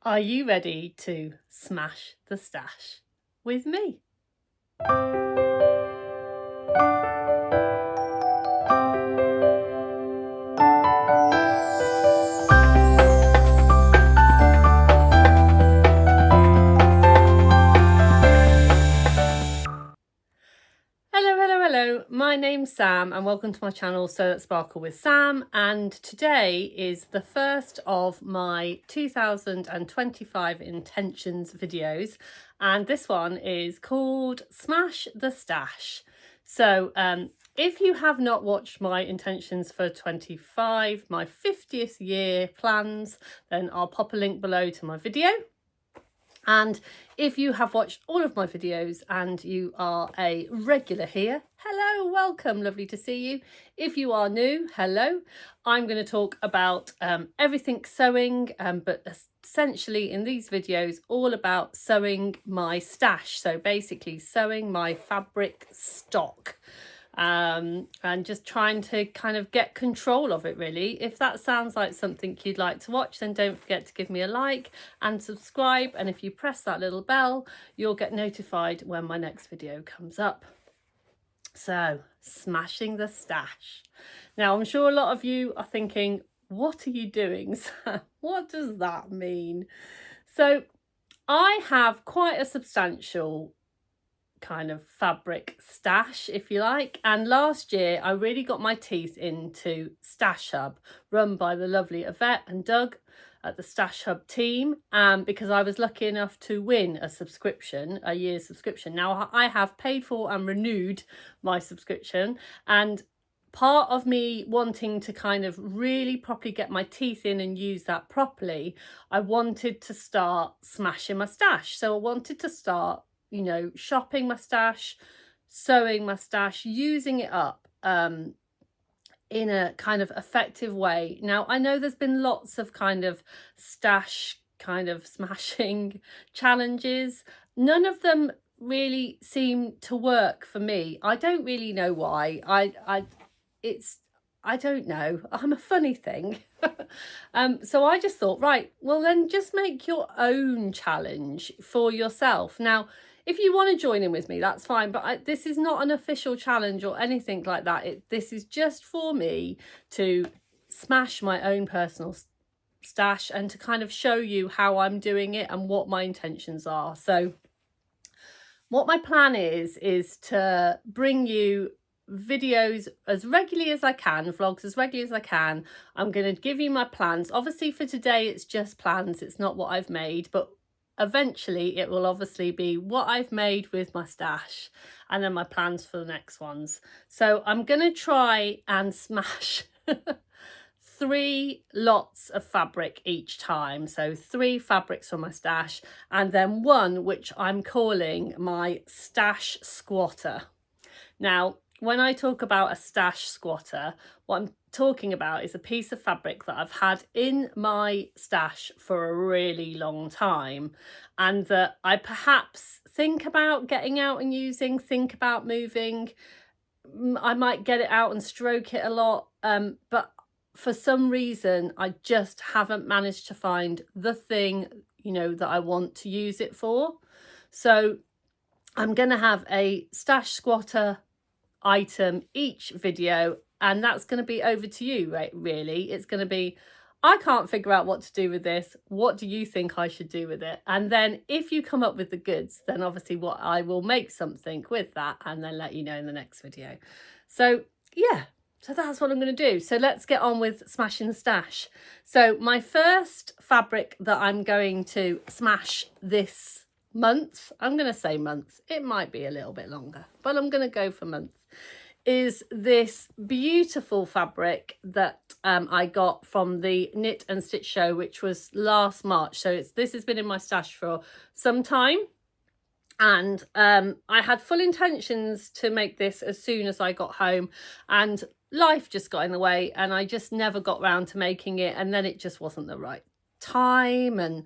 Are you ready to smash the stash with me? Hello, my name's Sam and welcome to my channel Sew That Sparkle with Sam, and today is the first of my 2025 intentions videos, and this one is called Smash the Stash. So if you have not watched my intentions for 25, my 50th year plans, then I'll pop a link below to my video. And if you have watched all of my videos and you are a regular here, hello, welcome, lovely to see you. If you are new, hello. I'm going to talk about everything sewing, but essentially in these videos all about sewing my stash. So basically sewing my fabric stock. And just trying to kind of get control of it, really. If that sounds like something you'd like to watch, then don't forget to give me a like and subscribe, and if you press that little bell you'll get notified when my next video comes up. So, smashing the stash. Now I'm sure a lot of you are thinking, what are you doing, Sam? What does that mean? So I have quite a substantial kind of fabric stash, if you like, and last year I really got my teeth into Stash Hub, run by the lovely Yvette and Doug at the Stash Hub team, because I was lucky enough to win a subscription, a year's subscription. Now I have paid for and renewed my subscription, and part of me wanting to kind of really properly get my teeth in and use that properly, I wanted to start smashing my stash. So I wanted to start, you know, shopping my stash, sewing my stash, using it up in a kind of effective way. Now, I know there's been lots of kind of stash kind of smashing challenges. None of them really seem to work for me. I don't really know why. I don't know. I'm a funny thing. So I just thought, right, well then just make your own challenge for yourself. Now, if you want to join in with me, that's fine. But this is not an official challenge or anything like that. This is just for me to smash my own personal stash and to kind of show you how I'm doing it and what my intentions are. So what my plan is to bring you videos as regularly as I can, vlogs as regularly as I can. I'm going to give you my plans. Obviously for today it's just plans, it's not what I've made, but eventually it will obviously be what I've made with my stash and then my plans for the next ones. So I'm going to try and smash 3 lots of fabric each time. So 3 fabrics from my stash and then 1 which I'm calling my stash squatter. Now, when I talk about a stash squatter, what I'm talking about is a piece of fabric that I've had in my stash for a really long time and that I perhaps think about getting out and using, think about moving. I might get it out and stroke it a lot, but for some reason I just haven't managed to find the thing, you know, that I want to use it for. So I'm going to have a stash squatter item each video, and that's going to be over to you, right? Really, it's going to be, I can't figure out what to do with this, what do you think I should do with it? And then if you come up with the goods, then obviously what I will make something with that and then let you know in the next video. So yeah, so that's what I'm going to do. So let's get on with smashing the stash. So my first fabric that I'm going to smash this month, I'm going to say month, it might be a little bit longer, but I'm going to go for month, is this beautiful fabric that I got from the Knit and Stitch show, which was last March. So this has been in my stash for some time, and I had full intentions to make this as soon as I got home, and life just got in the way and I just never got round to making it, and then it just wasn't the right time, and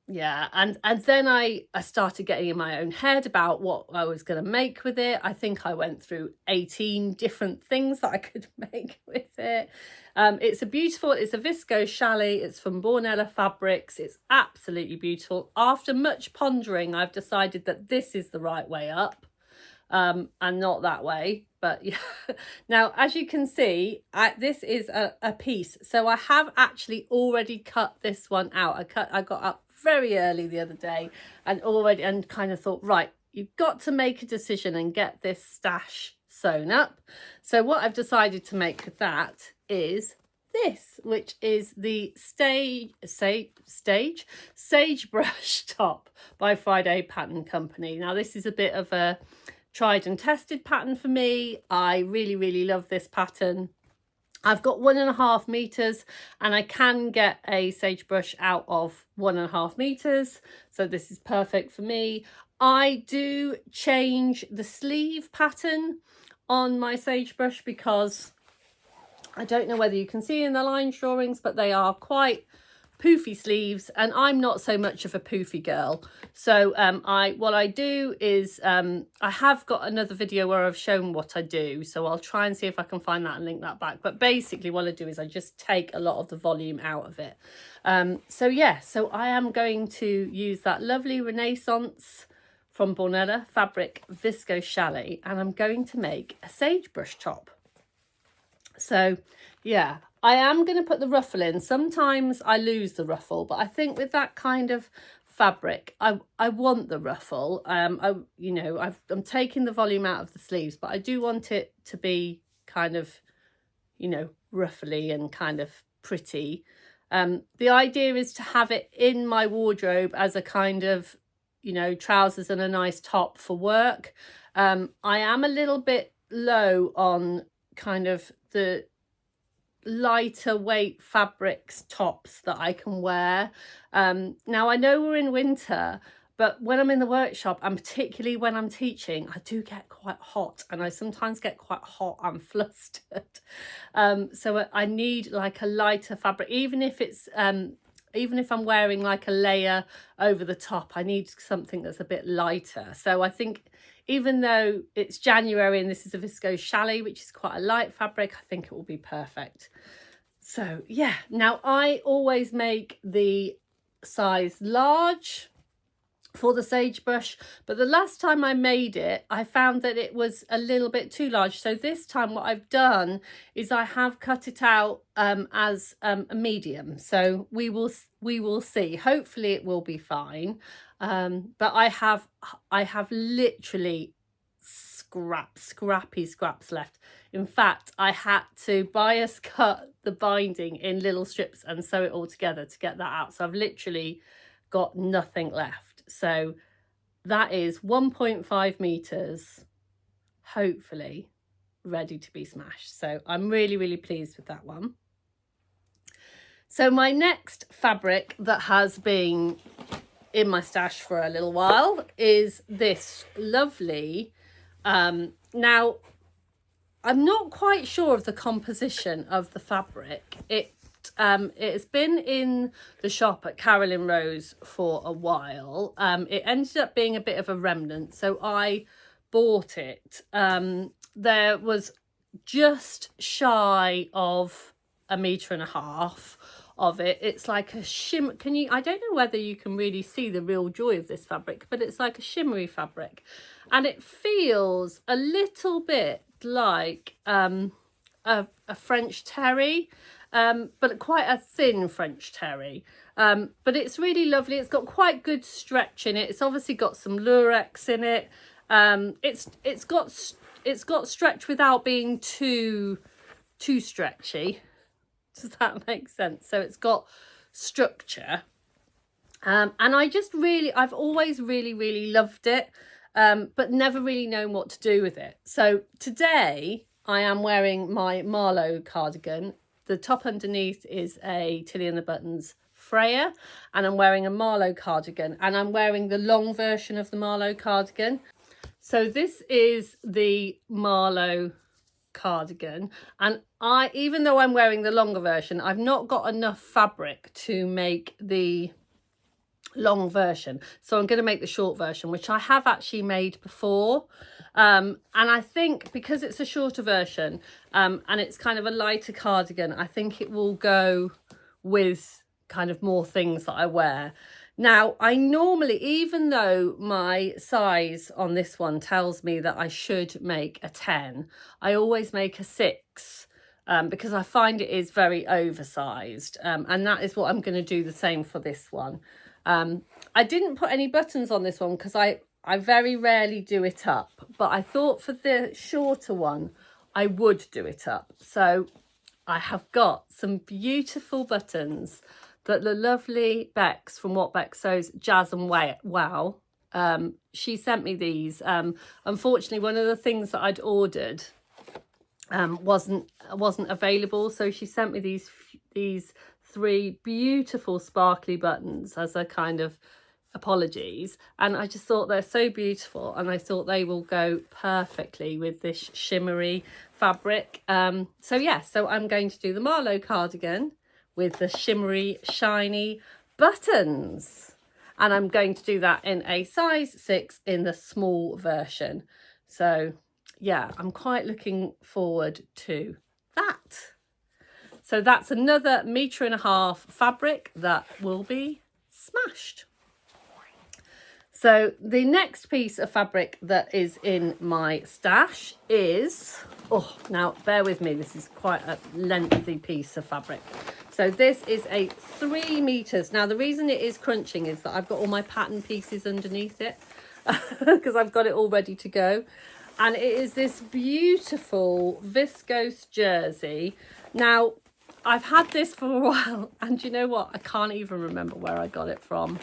Yeah, and then I started getting in my own head about what I was going to make with it. I think I went through 18 different things that I could make with it. It's a viscose chalet. It's from Bornella Fabrics. It's absolutely beautiful. After much pondering, I've decided that this is the right way up, and not that way. But yeah, now as you can see, this is a piece, so I have actually already cut this one out. I got up very early the other day and kind of thought, right, you've got to make a decision and get this stash sewn up. So what I've decided to make with that is this, which is the Sagebrush Top by Friday Pattern Company. Now this is a bit of a tried and tested pattern for me. I really love this pattern. I've got 1.5 meters and I can get a sagebrush out of 1.5 meters. So this is perfect for me. I do change the sleeve pattern on my sagebrush because I don't know whether you can see in the line drawings, but they are quite poofy sleeves and I'm not so much of a poofy girl. So what I do is I have got another video where I've shown what I do, so I'll try and see if I can find that and link that back. But basically what I do is I just take a lot of the volume out of it. So yeah, so I am going to use that lovely Renaissance from Bornella Fabric Viscose Chalet and I'm going to make a sagebrush top. So yeah, I am going to put the ruffle in. Sometimes I lose the ruffle, but I think with that kind of fabric, I want the ruffle. I'm taking the volume out of the sleeves, but I do want it to be kind of, ruffly and kind of pretty. The idea is to have it in my wardrobe as a kind of, trousers and a nice top for work. I am a little bit low on kind of the lighter weight fabrics tops that I can wear. Now I know we're in winter, but when I'm in the workshop and particularly when I'm teaching, I do get quite hot and I sometimes get quite hot and flustered. So I need like a lighter fabric, even if I'm wearing like a layer over the top, I need something that's a bit lighter. So I think even though it's January and this is a viscose chalet, which is quite a light fabric, I think it will be perfect. So yeah, now I always make the size large for the sagebrush, but the last time I made it, I found that it was a little bit too large. So this time what I've done is I have cut it out as a medium. So we will see. Hopefully it will be fine. But I have literally scrappy scraps left. In fact, I had to bias cut the binding in little strips and sew it all together to get that out. So I've literally got nothing left. So that is 1.5 meters, hopefully ready to be smashed. So I'm really pleased with that one. So my next fabric that has been in my stash for a little while is this lovely, now I'm not quite sure of the composition of the fabric. It has been in the shop at Carolyn Rose for a while. It ended up being a bit of a remnant, so I bought it. There was just shy of 1.5 meters of it. It's like a shimmer. I don't know whether you can really see the real joy of this fabric, but it's like a shimmery fabric and it feels a little bit like a French terry, but quite a thin French terry. But it's really lovely. It's got quite good stretch in it. It's obviously got some lurex in it. It's got stretch without being too stretchy. Does that make sense? So it's got structure. And I've always really loved it, but never really known what to do with it. So today I am wearing my Marlo cardigan. The top underneath is a Tilly and the Buttons Freya, and I'm wearing a Marlo cardigan, and I'm wearing the long version of the Marlo cardigan. So this is the Marlo cardigan, and even though I'm wearing the longer version, I've not got enough fabric to make the long version. So I'm going to make the short version, which I have actually made before. And I think because it's a shorter version and it's kind of a lighter cardigan, I think it will go with kind of more things that I wear. Now, I normally, even though my size on this one tells me that I should make a 10, I always make a 6 because I find it is very oversized. And that is what I'm going to do the same for this one. I didn't put any buttons on this one because I very rarely do it up, but I thought for the shorter one, I would do it up. So I have got some beautiful buttons that the lovely Bex from What Bex Sews, Jazz and Wow, she sent me these. Unfortunately, one of the things that I'd ordered wasn't available, so she sent me these 3 beautiful sparkly buttons as a kind of apologies, and I just thought they're so beautiful, and I thought they will go perfectly with this shimmery fabric. So I'm going to do the Marlo cardigan with the shimmery shiny buttons, and I'm going to do that in a size 6 in the small version. So yeah, I'm quite looking forward to that. So that's another 1.5 meters fabric that will be smashed. So the next piece of fabric that is in my stash is, now bear with me, this is quite a lengthy piece of fabric. So this is a 3 meters. Now the reason it is crunching is that I've got all my pattern pieces underneath it because I've got it all ready to go. And it is this beautiful viscose jersey. Now I've had this for a while, and you know what? I can't even remember where I got it from.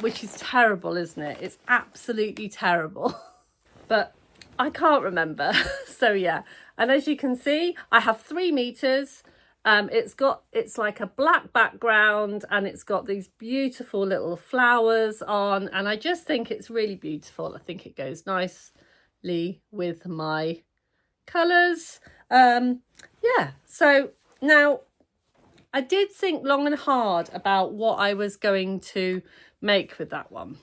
Which is terrible, isn't it? It's absolutely terrible. But I can't remember. So yeah. And as you can see, I have 3 meters. It's like a black background, and it's got these beautiful little flowers on. And I just think it's really beautiful. I think it goes nicely with my colours. Yeah. So now I did think long and hard about what I was going to make with that one,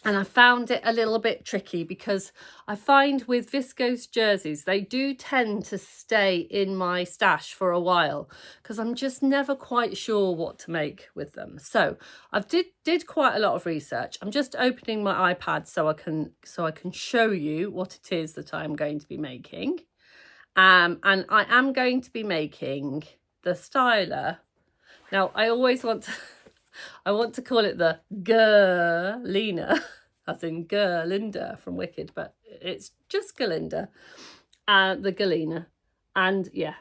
and I found it a little bit tricky because I find with viscose jerseys they do tend to stay in my stash for a while because I'm just never quite sure what to make with them. So I did quite a lot of research. I'm just opening my iPad so I can show you what it is that I'm going to be making, and I am going to be making the styler. Now I always want to call it the Galenda, as in Galenda from Wicked, but it's just Galenda, the Galena. And yeah,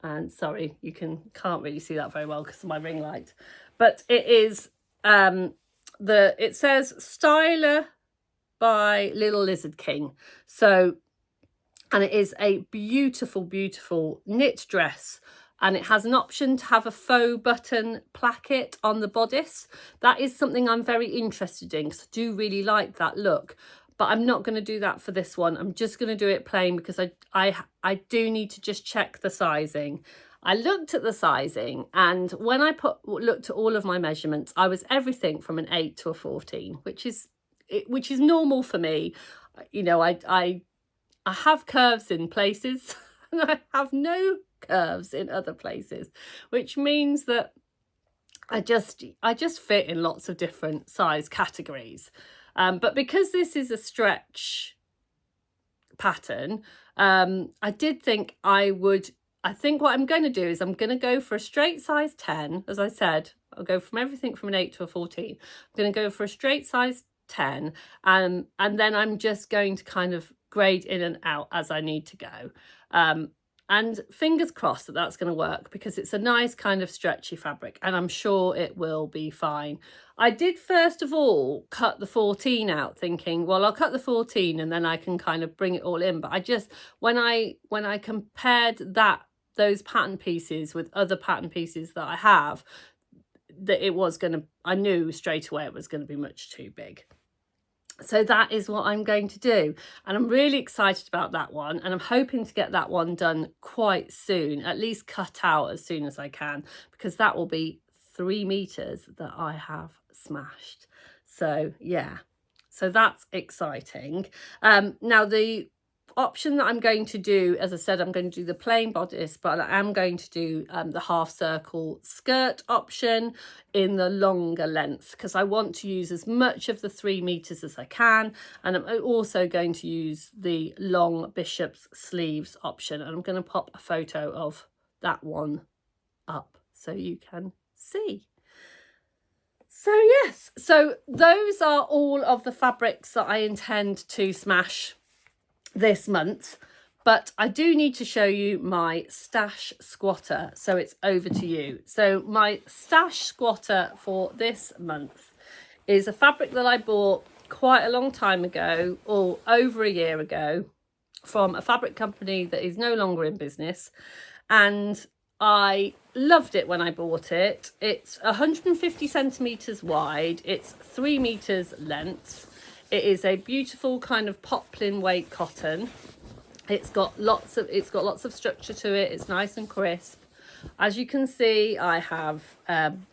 and sorry, you can't really see that very well because of my ring light, but it is it says Styler by Little Lizard King. So, and it is a beautiful, beautiful knit dress. And it has an option to have a faux button placket on the bodice. That is something I'm very interested in because I do really like that look. But I'm not going to do that for this one. I'm just going to do it plain because I do need to just check the sizing. I looked at the sizing, and when I looked at all of my measurements, I was everything from an 8 to a 14, which is normal for me. You know, I have curves in places and I have no curves in other places, which means that I just fit in lots of different size categories. But because this is a stretch pattern, I did think I think what I'm going to do is I'm going to go for a straight size 10. As I said, I'll go from everything from an 8 to a 14. I'm going to go for a straight size 10, and then I'm just going to kind of grade in and out as I need to go. And fingers crossed that that's going to work because it's a nice kind of stretchy fabric, and I'm sure it will be fine. I did first of all cut the 14 out, thinking, well, I'll cut the 14 and then I can kind of bring it all in. But I just, when I compared those pattern pieces with other pattern pieces that I have, that I knew straight away it was going to be much too big. So that is what I'm going to do, and I'm really excited about that one, and I'm hoping to get that one done quite soon, at least cut out as soon as I can, because that will be 3 meters that I have smashed. So yeah, so that's exciting. Now the option that I'm going to do, as I said, I'm going to do the plain bodice, but I am going to do the half circle skirt option in the longer length, because I want to use as much of the 3 meters as I can. And I'm also going to use the long bishop's sleeves option, and I'm going to pop a photo of that one up so you can see. So yes, so those are all of the fabrics that I intend to smash this month, but I do need to show you my stash squatter, so it's over to you. So my stash squatter for this month is a fabric that I bought quite a long time ago, or over a year ago, from a fabric company that is no longer in business, and I loved it when I bought it. It's 150 centimeters wide, it's 3 meters length. It is a beautiful kind of poplin weight cotton. It's got lots of structure to it. It's nice and crisp. As you can see, I have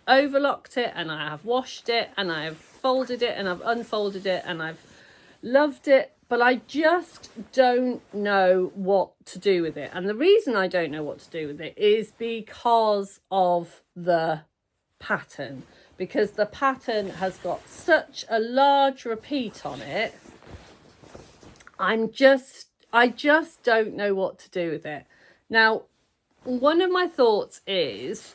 overlocked it, and I have washed it, and I have folded it, and I've unfolded it, and I've loved it, but I just don't know what to do with it. And the reason I don't know what to do with it is because of the pattern. Because the pattern has got such a large repeat on it, I just don't know what to do with it. Now, one of my thoughts is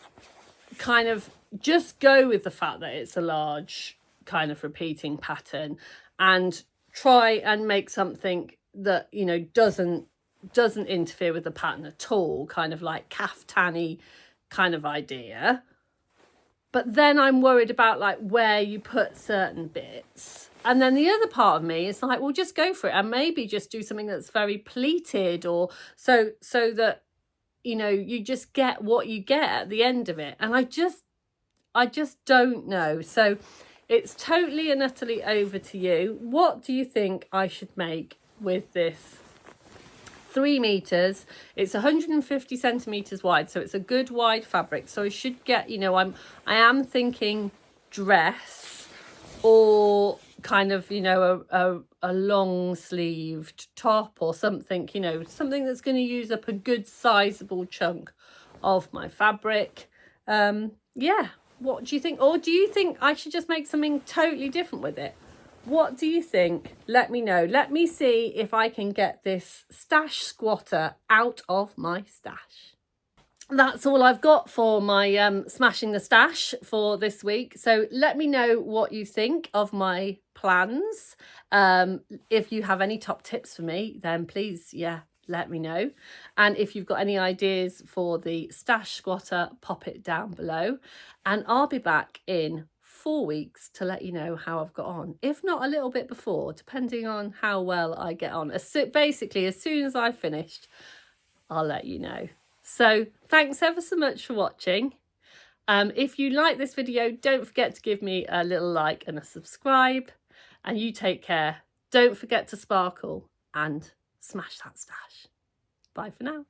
kind of just go with the fact that it's a large kind of repeating pattern, and try and make something that, you know, doesn't interfere with the pattern at all, kind of like caftani kind of idea. But then I'm worried about like where you put certain bits. And then the other part of me is like, well, just go for it, and maybe just do something that's very pleated, or so that, you know, you just get what you get at the end of it. And I just don't know. So it's totally and utterly over to you. What do you think I should make with this 3 meters? It's 150 centimeters wide, so it's a good wide fabric. So I should get, you know, I am thinking dress, or kind of, you know, a long sleeved top, or something, you know, something that's going to use up a good sizable chunk of my fabric. Yeah, what do you think? Or do you think I should just make something totally different with it? What do you think? Let me know. Let me see if I can get this stash squatter out of my stash. That's all I've got for my smashing the stash for this week. So let me know what you think of my plans. If you have any top tips for me, then please, yeah, let me know. And if you've got any ideas for the stash squatter, pop it down below. And I'll be back in 4 weeks to let you know how I've got on, if not a little bit before, depending on how well I get on. Basically, as soon as I've finished, I'll let you know. So thanks ever so much for watching. If you like this video, don't forget to give me a little like and a subscribe, and you take care. Don't forget to sparkle and smash that stash. Bye for now.